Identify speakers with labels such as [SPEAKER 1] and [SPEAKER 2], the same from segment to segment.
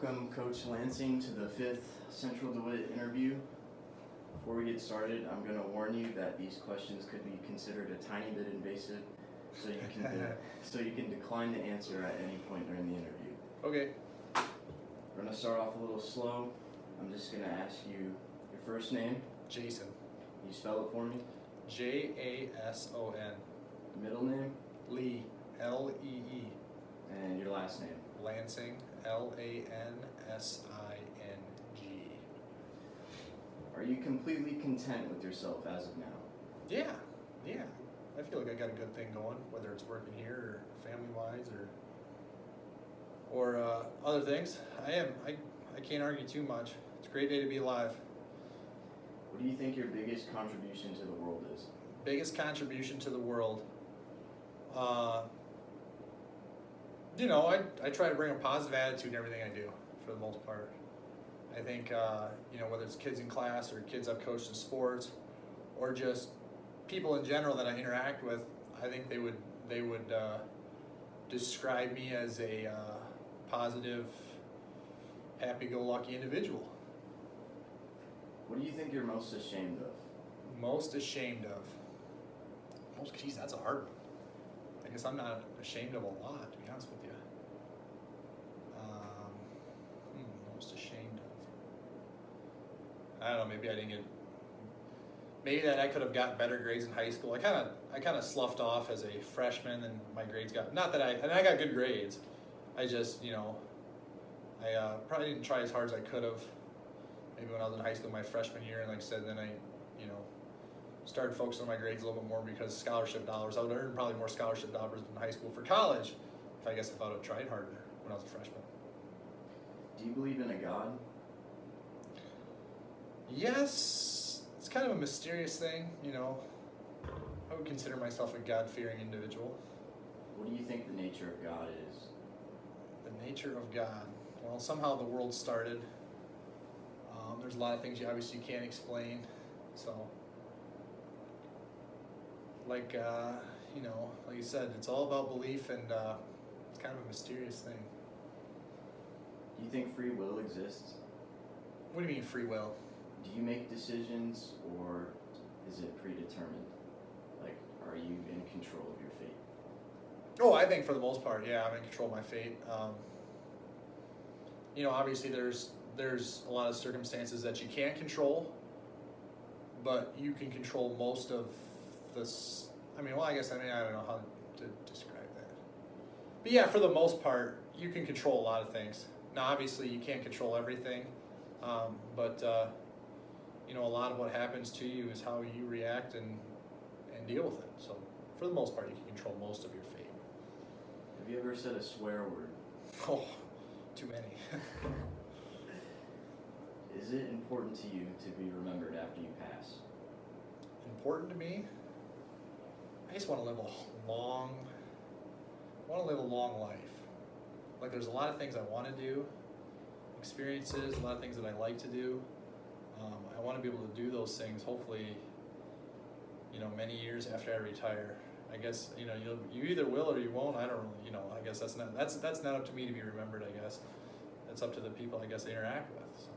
[SPEAKER 1] Welcome Coach Lansing to the 5th Central DeWitt interview. Before we get started, I'm going to warn you that these questions could be considered a tiny bit invasive, so you can decline to answer at any point during the interview.
[SPEAKER 2] Okay.
[SPEAKER 1] We're going to start off a little slow. I'm just going to ask you your first name.
[SPEAKER 2] Jason.
[SPEAKER 1] Can you spell it for me?
[SPEAKER 2] Jason.
[SPEAKER 1] Middle name?
[SPEAKER 2] Lee. Lee.
[SPEAKER 1] And your last name?
[SPEAKER 2] Lansing. Lansing.
[SPEAKER 1] Are you completely content with yourself as of now?
[SPEAKER 2] Yeah. I feel like I got a good thing going, whether it's working here or family-wise or other things. I can't argue too much. It's a great day to be alive.
[SPEAKER 1] What do you think your biggest contribution to the world is?
[SPEAKER 2] Biggest contribution to the world. I try to bring a positive attitude in everything I do, for the most part. I think, whether it's kids in class or kids I've coached in sports, or just people in general that I interact with, I think they would describe me as a positive, happy-go-lucky individual.
[SPEAKER 1] What do you think you're most ashamed of?
[SPEAKER 2] Most ashamed of? Geez, that's a hard one. I guess I'm not ashamed of a lot, to be honest with you. Most ashamed of? I don't know. Maybe that I could have gotten better grades in high school. I kind of sloughed off as a freshman, and my grades got I got good grades. I just I probably didn't try as hard as I could have. Maybe when I was in high school my freshman year, and like I said, then I started focusing on my grades a little bit more because scholarship dollars. I would earn probably more scholarship dollars in high school for college if I would have tried harder when I was a freshman.
[SPEAKER 1] Do you believe in a God?
[SPEAKER 2] Yes, it's kind of a mysterious thing, I would consider myself a God-fearing individual.
[SPEAKER 1] What do you think the nature of God is?
[SPEAKER 2] The nature of God? Well, somehow the world started. There's a lot of things you obviously can't explain, so like you said, it's all about belief, and it's kind of a mysterious thing.
[SPEAKER 1] Do you think free will exists?
[SPEAKER 2] What do you mean free will?
[SPEAKER 1] Do you make decisions, or is it predetermined? Like, are you in control of your fate?
[SPEAKER 2] Oh, I think for the most part, yeah, I'm in control of my fate. Obviously there's a lot of circumstances that you can't control, but you can control most of this. I don't know how to describe that. But yeah, for the most part, you can control a lot of things. Now, obviously, you can't control everything, but a lot of what happens to you is how you react and deal with it. So, for the most part, you can control most of your fate.
[SPEAKER 1] Have you ever said a swear word?
[SPEAKER 2] Oh, too many.
[SPEAKER 1] Is it important to you to be remembered after you pass?
[SPEAKER 2] Important to me? I just want to live a long life. Like, there's a lot of things I want to do, experiences, a lot of things that I like to do. I want to be able to do those things, hopefully, many years after I retire. I guess, you either will or you won't. I don't really, I guess that's not up to me to be remembered, I guess. That's up to the people, I guess, I interact with. So.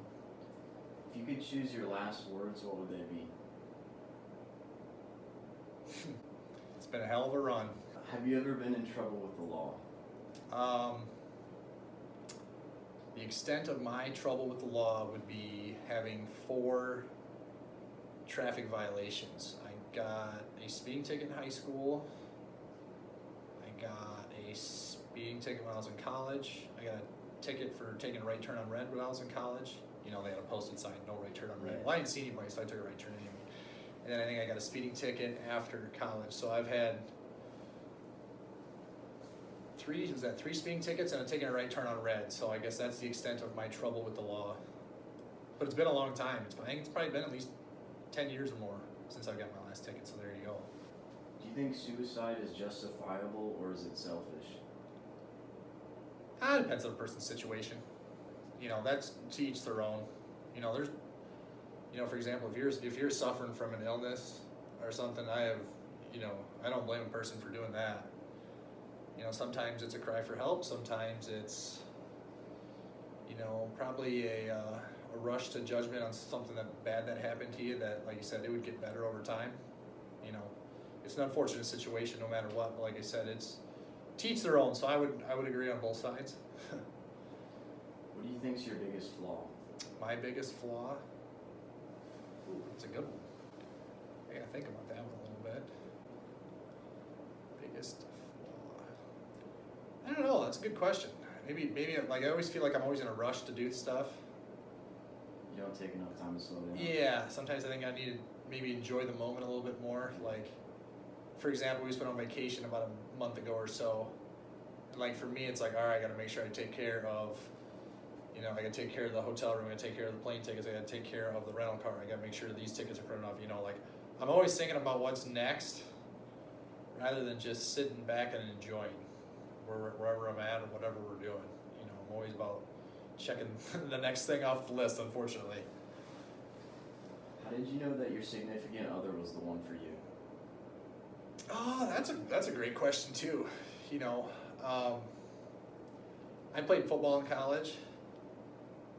[SPEAKER 1] If you could choose your last words, what would they be?
[SPEAKER 2] It's been a hell of a run.
[SPEAKER 1] Have you ever been in trouble with the law?
[SPEAKER 2] The extent of my trouble with the law would be having 4 traffic violations. I got a speeding ticket in high school. I got a speeding ticket when I was in college. I got a ticket for taking a right turn on red when I was in college. They had a posted sign, no right turn on red. Well, I didn't see anybody, so I took a right turn anyway. And then I think I got a speeding ticket after college. So I've had 3 speeding tickets and I'm taking a right turn on red. So I guess that's the extent of my trouble with the law. But it's been a long time. I think it's probably been at least 10 years or more since I got my last ticket, so there you go.
[SPEAKER 1] Do you think suicide is justifiable, or is it selfish?
[SPEAKER 2] It depends on the person's situation. That's to each their own. There's, for example, if you're suffering from an illness or something, I don't blame a person for doing that. Sometimes it's a cry for help. Sometimes it's, Probably a rush to judgment on something bad that happened to you that, like you said, it would get better over time. It's an unfortunate situation no matter what, but like I said, it's to each their own, so I would agree on both sides.
[SPEAKER 1] What do you think is your biggest flaw?
[SPEAKER 2] My biggest flaw? Ooh, that's a good one. I gotta think about that one a little bit. Biggest flaw. I don't know, that's a good question. Maybe like I always feel like I'm always in a rush to do stuff.
[SPEAKER 1] You don't take enough time to slow down.
[SPEAKER 2] Yeah, sometimes I think I need to maybe enjoy the moment a little bit more. Like, for example, we just went on vacation about a month ago or so. And like for me, it's like, all right, I gotta make sure I take care of, I gotta take care of the hotel room, I gotta take care of the plane tickets, I gotta take care of the rental car, I gotta make sure these tickets are printed off, like I'm always thinking about what's next rather than just sitting back and enjoying wherever I'm at or whatever we're doing. I'm always about checking the next thing off the list, unfortunately.
[SPEAKER 1] How did you know that your significant other was the one for you?
[SPEAKER 2] Oh, that's a great question too. I played football in college,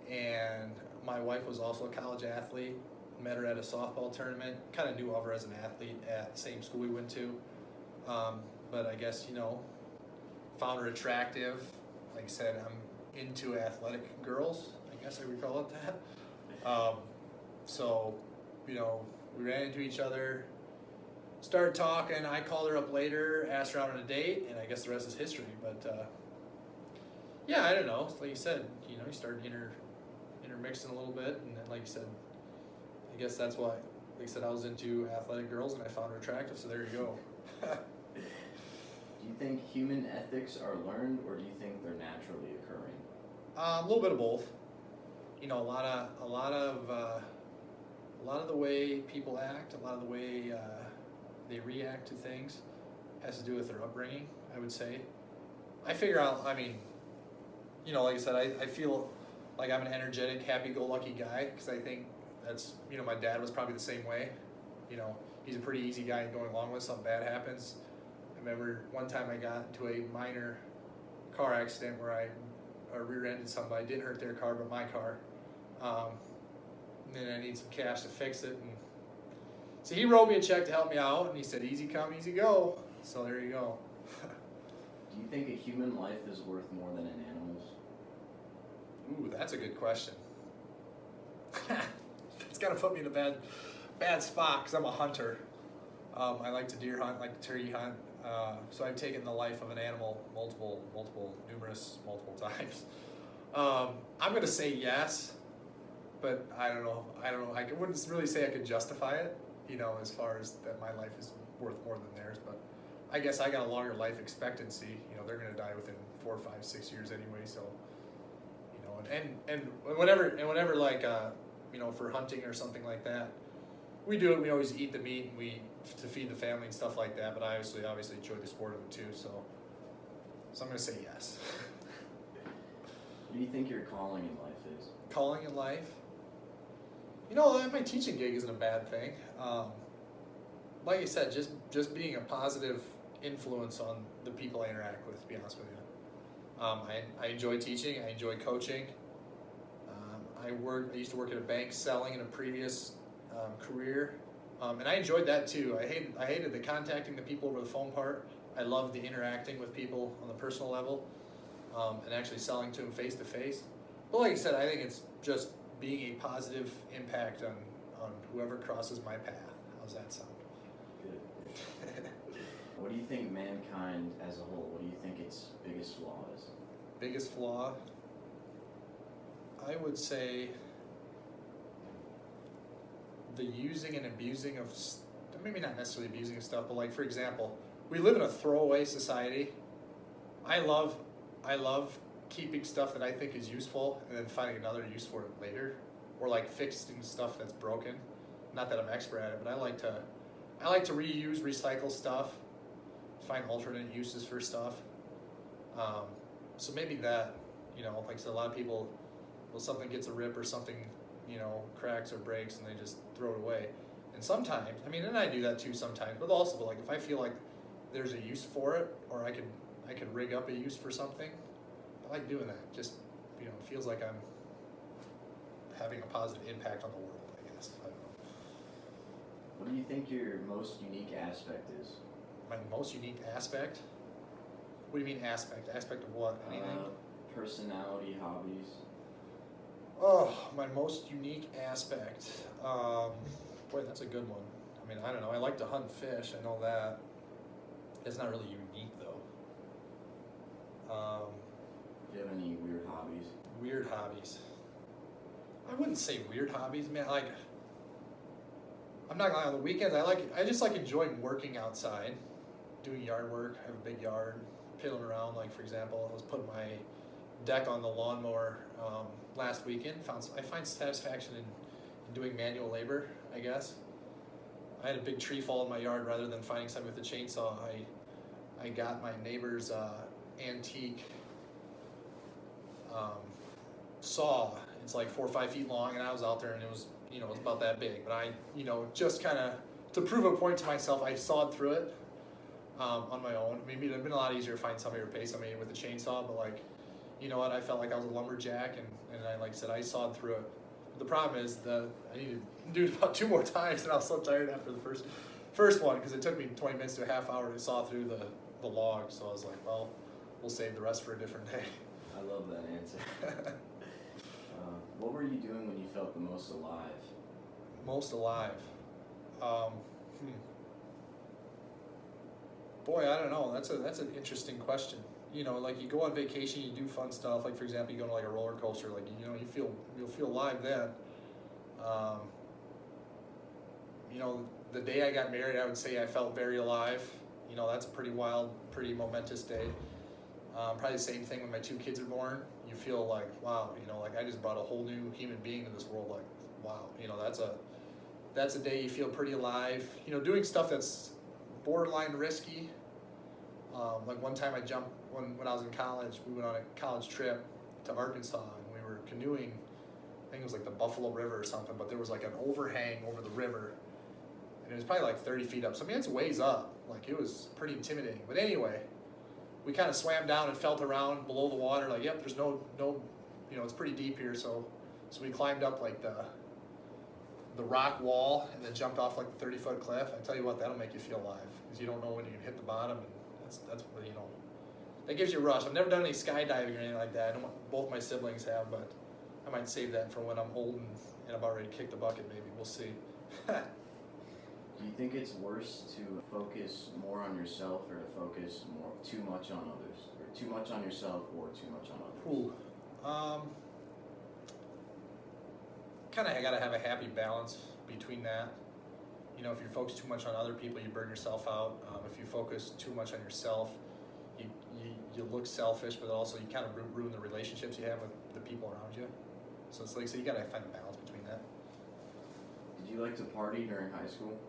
[SPEAKER 2] and my wife was also a college athlete. Met her at a softball tournament. Kind of knew of her as an athlete at the same school we went to. But I guess, found her attractive. Like I said, I'm into athletic girls. I guess I would call it that. So, we ran into each other, started talking. I called her up later, asked her out on a date, and I guess the rest is history. But yeah, I don't know. Like you said, you started intermixing a little bit, and then, like you said, I guess that's why. Like I said, I was into athletic girls, and I found her attractive. So there you go.
[SPEAKER 1] Do you think human ethics are learned, or do you think they're naturally occurring?
[SPEAKER 2] A little bit of both. A lot of the way people act, a lot of the way they react to things, has to do with their upbringing, I would say. I figure out. Like I said, I feel like I'm an energetic, happy-go-lucky guy because I think that's my dad was probably the same way. He's a pretty easy guy going along with. Something bad happens. I remember one time I got into a minor car accident where I rear-ended somebody. Didn't hurt their car, but my car. And then I need some cash to fix it. And so he wrote me a check to help me out, and he said, "Easy come, easy go." So there you go.
[SPEAKER 1] Do you think a human life is worth more than an animal's?
[SPEAKER 2] Ooh, that's a good question. It's got to put me in a bad spot because I'm a hunter. I like to deer hunt, like to turkey hunt. So I've taken the life of an animal multiple times. I'm going to say yes, but I don't know. I wouldn't really say I could justify it, as far as that my life is worth more than theirs. But I guess I got a longer life expectancy. They're going to die within 4, 5, 6 years anyway. So, and whenever like, for hunting or something like that, we do it. We always eat the meat and to feed the family and stuff like that. But I obviously enjoy the sport of it too. So I'm going to say yes.
[SPEAKER 1] What do you think your calling in life is?
[SPEAKER 2] Calling in life? My teaching gig isn't a bad thing. Like I said, just being a positive influence on the people I interact with, to be honest with you. I enjoy teaching. I enjoy coaching. I used to work at a bank selling in a previous career, and I enjoyed that too. I hated the contacting the people over the phone part. I loved the interacting with people on the personal level, and actually selling to them face to face. But like I said, I think it's just being a positive impact on whoever crosses my path. How's that sound?
[SPEAKER 1] Good. What do you think mankind as a whole, what do you think its biggest flaw is?
[SPEAKER 2] Biggest flaw? I would say the using and abusing of, maybe not necessarily abusing of stuff, but like, for example, we live in a throwaway society. I love keeping stuff that I think is useful and then finding another use for it later, or like fixing stuff that's broken. Not that I'm expert at it, but I like to reuse, recycle stuff, find alternate uses for stuff. So maybe that, like I said, a lot of people, something gets a rip or something, cracks or breaks and they just throw it away. And sometimes, and I do that too sometimes, but also like if I feel like there's a use for it, or I could rig up a use for something, I like doing that. Just, it feels like I'm having a positive impact on the world, I guess. I don't know.
[SPEAKER 1] What do you think your most unique aspect is?
[SPEAKER 2] My most unique aspect? What do you mean aspect? Aspect of what? Anything?
[SPEAKER 1] Personality, hobbies.
[SPEAKER 2] Oh, my most unique aspect. Boy, that's a good one. I mean, I don't know. I like to hunt and fish. I know that. It's not really unique though.
[SPEAKER 1] Do you have any weird hobbies?
[SPEAKER 2] Weird hobbies. I wouldn't say weird hobbies, man. Like, I'm not gonna lie. On the weekends, I just like enjoying working outside, doing yard work. I have a big yard, piddling around. Like for example, I was putting my deck on the lawnmower last weekend. I find satisfaction in doing manual labor, I guess. I had a big tree fall in my yard. Rather than finding something with a chainsaw, I got my neighbor's antique saw. It's like 4 or 5 feet long, and I was out there, and it was about that big. But I just kind of to prove a point to myself, I sawed through it on my own. Maybe it'd have been a lot easier to find somebody or pay somebody with a chainsaw, but like, you know what? I felt like I was a lumberjack, and I like I said, I sawed through it. The problem is I needed to do it about 2 more times, and I was so tired after the first one because it took me 20 minutes to a half hour to saw through the log. So I was like, well, we'll save the rest for a different day.
[SPEAKER 1] I love that answer. What were you doing when you felt the most alive?
[SPEAKER 2] Most alive. Boy, I don't know. That's an interesting question. Like you go on vacation, you do fun stuff. Like for example, you go to like a roller coaster. Like you'll feel alive then. The day I got married, I would say I felt very alive. That's a pretty wild, pretty momentous day. Probably the same thing when my 2 kids are born. You feel like, wow, like I just brought a whole new human being to this world. Like, wow, that's a day you feel pretty alive. Doing stuff that's borderline risky. Like one time I jumped when I was in college. We went on a college trip to Arkansas, and we were canoeing. I think it was like the Buffalo River or something, but there was like an overhang over the river, and it was probably like 30 feet up. So I mean, it's ways up. Like it was pretty intimidating. But anyway, we kind of swam down and felt around below the water. Like, yep, there's no, it's pretty deep here. So we climbed up like the rock wall and then jumped off like the 30-foot cliff. I tell you what, that'll make you feel alive because you don't know when you hit the bottom, and that's that gives you a rush. I've never done any skydiving or anything like that. I don't, both my siblings have, but I might save that for when I'm old and I'm about ready to kick the bucket. Maybe we'll see.
[SPEAKER 1] Do you think it's worse to focus more on yourself or to focus too much on others, or too much on yourself or too much on others?
[SPEAKER 2] Ooh. Kind of gotta have a happy balance between that. If you focus too much on other people, you burn yourself out. If you focus too much on yourself, you look selfish, but also you kind of ruin the relationships you have with the people around you. So it's like, so you gotta find a balance between that.
[SPEAKER 1] Did you like to party during high school?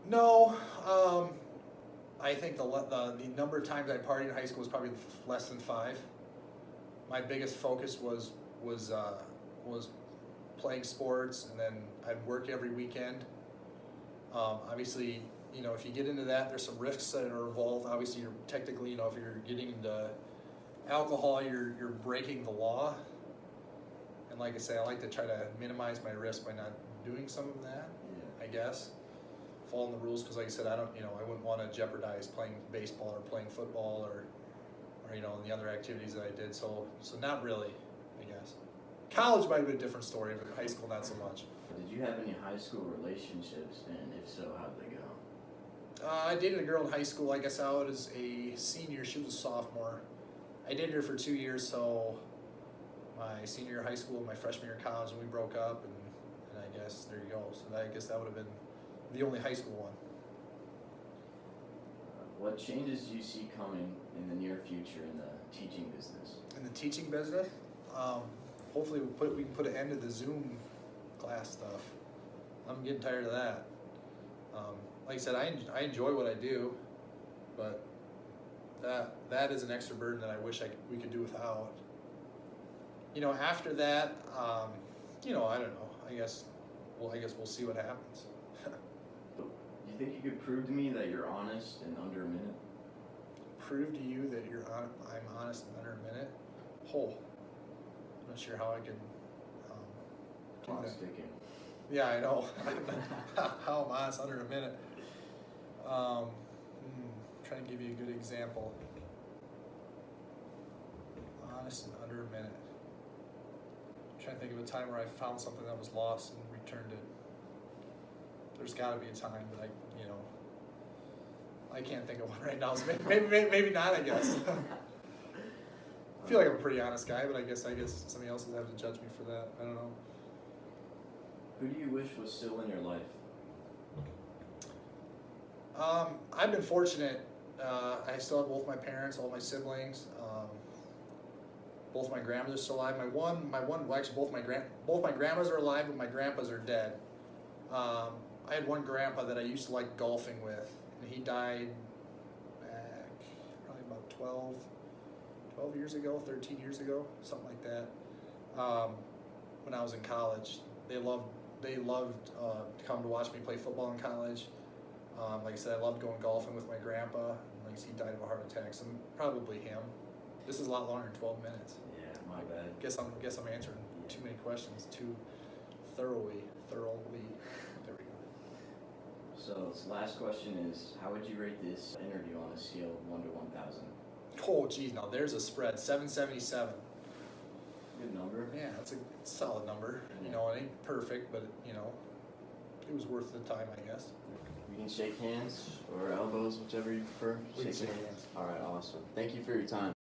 [SPEAKER 2] No. I think the number of times I partied in high school was probably less than 5. My biggest focus was playing sports, and then I'd work every weekend. Obviously, if you get into that, there's some risks that are involved. Obviously, you're technically, if you're getting into alcohol, you're breaking the law. And like I say, I like to try to minimize my risk by not doing some of that. Yeah. I guess following the rules, because like I said, I wouldn't want to jeopardize playing baseball or playing football or and the other activities that I did. So not really, I guess. College might be a different story, but high school not so much.
[SPEAKER 1] Did you have any high school relationships, and if so, how'd they go?
[SPEAKER 2] I dated a girl in high school. I guess I was a senior. She was a sophomore. I dated her for 2 years, so my senior year of high school and my freshman year of college, and we broke up, and I guess there you go. So I guess that would have been the only high school one.
[SPEAKER 1] What changes do you see coming in the near future in the teaching business?
[SPEAKER 2] In the teaching business? Hopefully we can put an end to the Zoom class stuff. I'm getting tired of that. Like I said, I enjoy what I do, but that is an extra burden that I wish we could do without. After that, I don't know. I guess we'll see what happens.
[SPEAKER 1] Do you think you could prove to me that you're honest in under a minute?
[SPEAKER 2] Prove to you that I'm honest in under a minute? I'm not sure how I can
[SPEAKER 1] Clock's ticking.
[SPEAKER 2] Yeah, I know. How am I honest under a minute? Trying to give you a good example. Honest in under a minute. I'm trying to think of a time where I found something that was lost and returned it. There's got to be a time, but I can't think of one right now. So maybe not. I guess. I feel like I'm a pretty honest guy, but I guess somebody else will have to judge me for that. I don't know.
[SPEAKER 1] Who do you wish was still in your life?
[SPEAKER 2] I've been fortunate. I still have both my parents, all my siblings. Both my grandmas are still alive. Actually, both my grandmas are alive, but my grandpas are dead. I had one grandpa that I used to like golfing with, and he died back probably about 12 years ago, 13 years ago, something like that. When I was in college, they loved to come to watch me play football in college. Like I said, I loved going golfing with my grandpa. Like I said, he died of a heart attack, so probably him. This is a lot longer than 12 minutes.
[SPEAKER 1] Yeah, my bad.
[SPEAKER 2] Guess I'm answering too many questions too thoroughly. There we go.
[SPEAKER 1] So this last question is, how would you rate this interview on a scale of 1 to 1,000?
[SPEAKER 2] Oh, geez, now there's a spread. 777.
[SPEAKER 1] Good number.
[SPEAKER 2] Yeah, that's a solid number.
[SPEAKER 1] Yeah.
[SPEAKER 2] It ain't perfect, but it was worth the time, I guess.
[SPEAKER 1] We can shake hands or elbows, whichever you prefer.
[SPEAKER 2] We can shake hands.
[SPEAKER 1] All right, awesome. Thank you for your time.